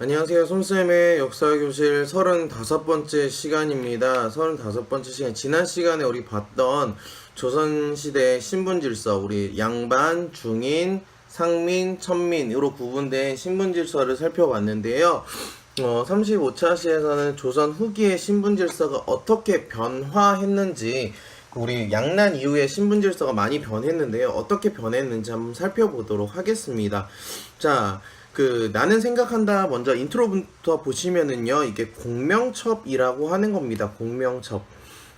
안녕하세요. 손쌤의 역사교실 35번째 시간입니다. 35번째 시간. 지난 시간에 우리 봤던 조선시대 신분질서, 우리 양반, 중인, 상민, 천민으로 구분된 신분질서를 살펴봤는데요. 35차 시에서는 조선 후기의 신분질서가 어떻게 변화했는지, 우리 양난 이후에 신분질서가 많이 변했는데요. 어떻게 변했는지 한번 살펴보도록 하겠습니다. 자, 나는 생각한다 먼저 인트로부터 보시면은요, 이게 공명첩이라고 하는 겁니다.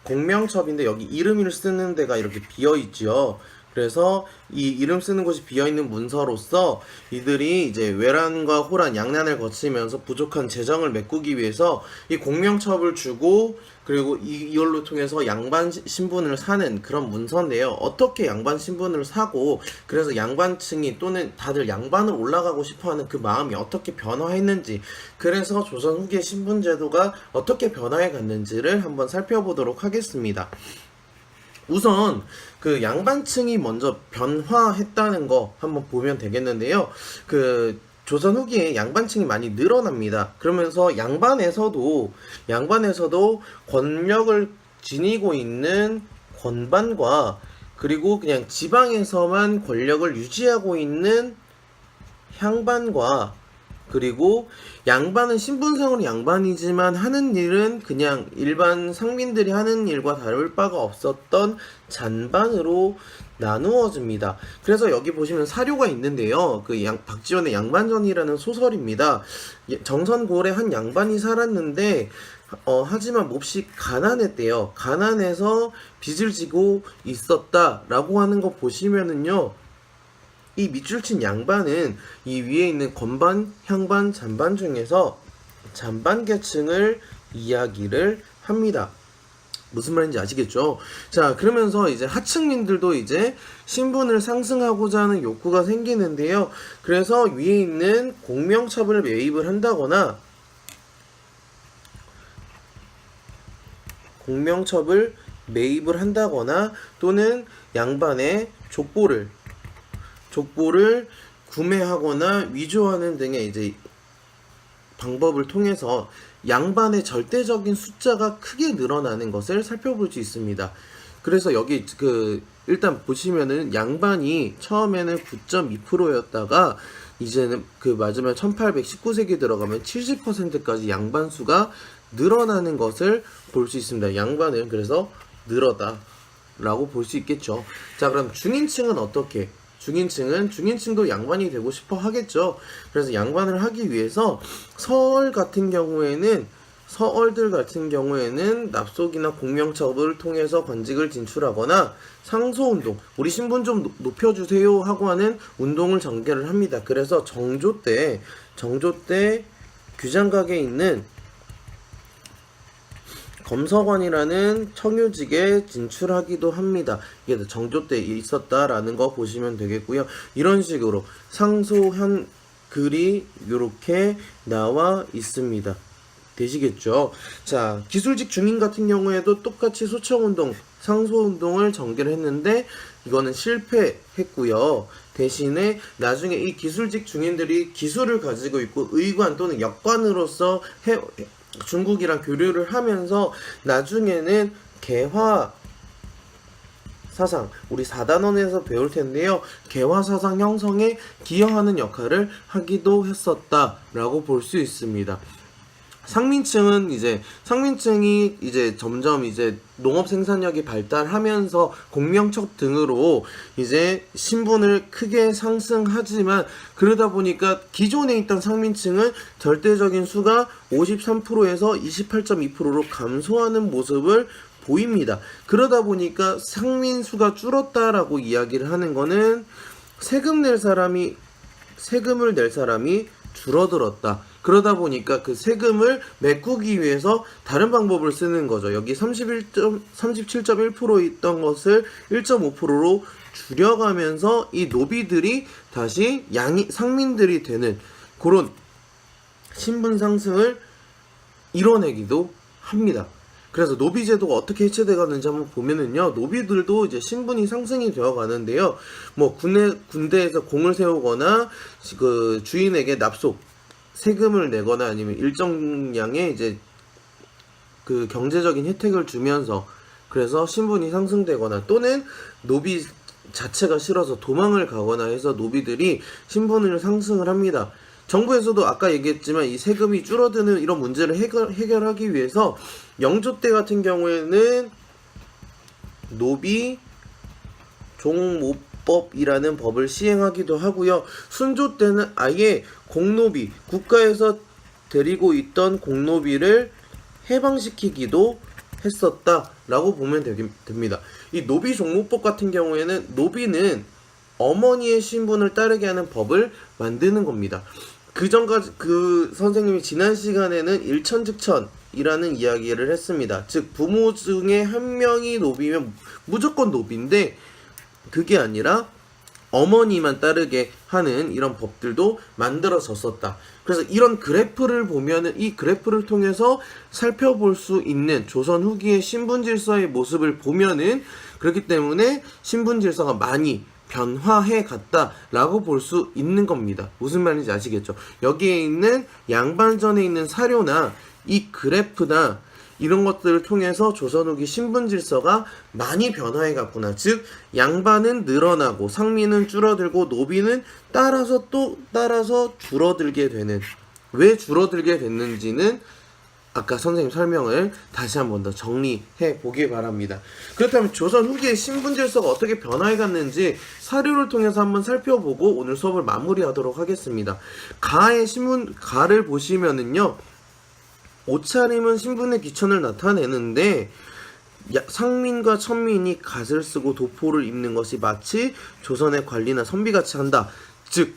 공명첩인데 여기 이름을 쓰는 데가 이렇게 비어 있죠. 그래서 이 이름 쓰는 곳이 비어있는 문서로서 이들이 이제 외란과 호란, 양난을 거치면서 부족한 재정을 메꾸기 위해서 이 공명첩을 주고, 그리고 이걸로 통해서 양반 신분을 사는 그런 문서인데요. 어떻게 양반 신분을 사고, 그래서 양반층이 또는 다들 양반을 올라가고 싶어하는 그 마음이 어떻게 변화했는지, 그래서 조선 후기의 신분제도가 어떻게 변화해 갔는지를 한번 살펴보도록 하겠습니다. 우선 그 양반층이 먼저 변화했다는 거 한번 보면 되겠는데요. 조선 후기에 양반층이 많이 늘어납니다. 그러면서 양반에서도 권력을 지니고 있는 권반과, 그리고 그냥 지방에서만 권력을 유지하고 있는 향반과, 그리고 양반은 신분상으로 양반이지만 하는 일은 그냥 일반 상민들이 하는 일과 다를 바가 없었던 잔반으로 나누어집니다. 그래서 여기 보시면 사료가 있는데요. 박지원의 양반전이라는 소설입니다. 정선고을에 한 양반이 살았는데 하지만 몹시 가난했대요. 가난해서 빚을 지고 있었다라고 하는 거 보시면은요, 이 밑줄 친 양반은 이 위에 있는 건반, 향반, 잔반 중에서 잔반 계층을 이야기를 합니다. 무슨 말인지 아시겠죠? 자, 그러면서 이제 하층민들도 이제 신분을 상승하고자 하는 욕구가 생기는데요. 그래서 위에 있는 공명첩을 매입을 한다거나, 또는 양반의 족보를 구매하거나 위조하는 등의 이제 방법을 통해서 양반의 절대적인 숫자가 크게 늘어나는 것을 살펴볼 수 있습니다. 그래서 여기 일단 보시면은 양반이 처음에는 9.2%였다가 이제는 맞으면 1819세기 들어가면 70%까지 양반 수가 늘어나는 것을 볼 수 있습니다. 양반은 그래서 늘었다 라고 볼 수 있겠죠. 자, 그럼 중인층은 어떻게? 중인층도 양반이 되고 싶어 하겠죠. 그래서 양반을 하기 위해서 서얼들 같은 경우에는 납속이나 공명첩을 통해서 관직을 진출하거나 상소운동, 우리 신분 좀 높여주세요 하고 하는 운동을 전개를 합니다. 그래서 정조 때 규장각에 있는 검서관이라는 청유직에 진출하기도 합니다. 이게 정조 때 있었다라는 거 보시면 되겠고요. 이런 식으로 상소한 글이 이렇게 나와 있습니다. 되시겠죠? 자, 기술직 중인 같은 경우에도 똑같이 소청운동, 상소운동을 전개를 했는데 이거는 실패했고요. 대신에 나중에 이 기술직 중인들이 기술을 가지고 있고 의관 또는 역관으로서 중국이랑 교류를 하면서 나중에는 개화 사상, 우리 4단원에서 배울 텐데요. 개화 사상 형성에 기여하는 역할을 하기도 했었다라고 볼 수 있습니다. 상민층이 이제 점점 이제 농업 생산력이 발달하면서 공명첩 등으로 이제 신분을 크게 상승하지만, 그러다 보니까 기존에 있던 상민층은 절대적인 수가 53%에서 28.2%로 감소하는 모습을 보입니다. 그러다 보니까 상민 수가 줄었다라고 이야기를 하는 거는 세금을 낼 사람이 줄어들었다. 그러다 보니까 그 세금을 메꾸기 위해서 다른 방법을 쓰는 거죠. 여기 37.1% 있던 것을 1.5%로 줄여가면서 이 노비들이 다시 상민들이 되는 그런 신분 상승을 이뤄내기도 합니다. 그래서 노비제도가 어떻게 해체돼 가는지 한번 보면은요, 노비들도 이제 신분이 상승이 되어 가는데요. 군대에서 공을 세우거나 주인에게 납속, 세금을 내거나 아니면 일정량의 이제 그 경제적인 혜택을 주면서 그래서 신분이 상승되거나 또는 노비 자체가 싫어서 도망을 가거나 해서 노비들이 신분을 상승을 합니다. 정부에서도 아까 얘기했지만 이 세금이 줄어드는 이런 문제를 해결하기 위해서 영조 때 같은 경우에는 노비 종모법이라는 법을 시행하기도 하고요. 순조 때는 아예 공노비, 국가에서 데리고 있던 공노비를 해방시키기도 했었다라고 보면 됩니다. 이 노비 종모법 같은 경우에는 노비는 어머니의 신분을 따르게 하는 법을 만드는 겁니다. 그 전까지 그 선생님이 지난 시간에는 일천즉천이라는 이야기를 했습니다. 즉 부모 중에 한 명이 노비면 무조건 노비인데 그게 아니라 어머니만 따르게 하는 이런 법들도 만들어졌었다. 그래서 이런 그래프를 보면은 이 그래프를 통해서 살펴볼 수 있는 조선 후기의 신분 질서의 모습을 보면은 그렇기 때문에 신분 질서가 많이 변화해 갔다라고 볼 수 있는 겁니다. 무슨 말인지 아시겠죠? 여기에 있는 양반전에 있는 사료나 이 그래프나 이런 것들을 통해서 조선 후기 신분 질서가 많이 변화해 갔구나. 즉 양반은 늘어나고 상민은 줄어들고 노비는 따라서 줄어들게 되는, 왜 줄어들게 됐는지는 아까 선생님 설명을 다시 한 번 더 정리해 보길 바랍니다. 그렇다면 조선 후기의 신분 질서가 어떻게 변화해 갔는지 사료를 통해서 한번 살펴보고 오늘 수업을 마무리하도록 하겠습니다. 가를 보시면은요, 옷차림은 신분의 귀천을 나타내는데 상민과 천민이 갓을 쓰고 도포를 입는 것이 마치 조선의 관리나 선비같이 한다. 즉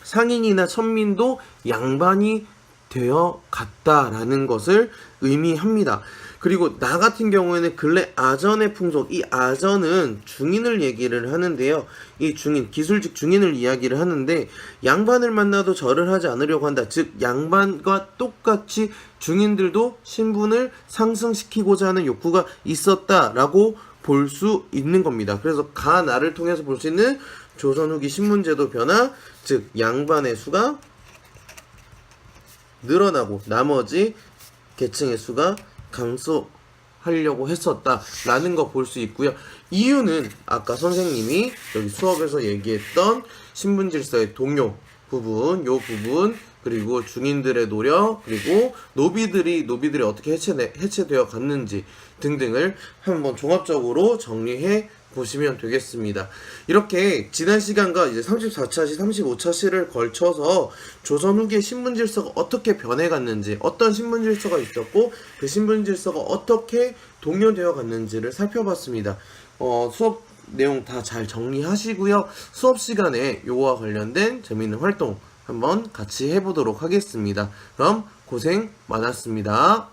상인이나 천민도 양반이 되어 갔다라는 것을 의미합니다. 그리고 나 같은 경우에는 근래 아전의 풍속, 이 아전은 중인을 얘기를 하는데요. 이 중인, 기술직 중인을 이야기를 하는데 양반을 만나도 절을 하지 않으려고 한다. 즉 양반과 똑같이 중인들도 신분을 상승시키고자 하는 욕구가 있었다라고 볼 수 있는 겁니다. 그래서 가나를 통해서 볼 수 있는 조선 후기 신분제도 변화, 즉 양반의 수가 늘어나고 나머지 계층의 수가 감소하려고 했었다라는 거 볼 수 있고요. 이유는 아까 선생님이 여기 수업에서 얘기했던 신분 질서의 동요 부분, 요 부분, 그리고 중인들의 노력, 그리고 노비들이 어떻게 해체되어 갔는지 등등을 한번 종합적으로 정리해 보시면 되겠습니다. 이렇게 지난 시간과 이제 34차시, 35차시를 걸쳐서 조선 후기의 신분 질서가 어떻게 변해갔는지, 어떤 신분 질서가 있었고 그 신분 질서가 어떻게 동요되어 갔는지를 살펴봤습니다. 수업 내용 다 잘 정리하시고요. 수업 시간에 요거와 관련된 재미있는 활동 한번 같이 해보도록 하겠습니다. 그럼 고생 많았습니다.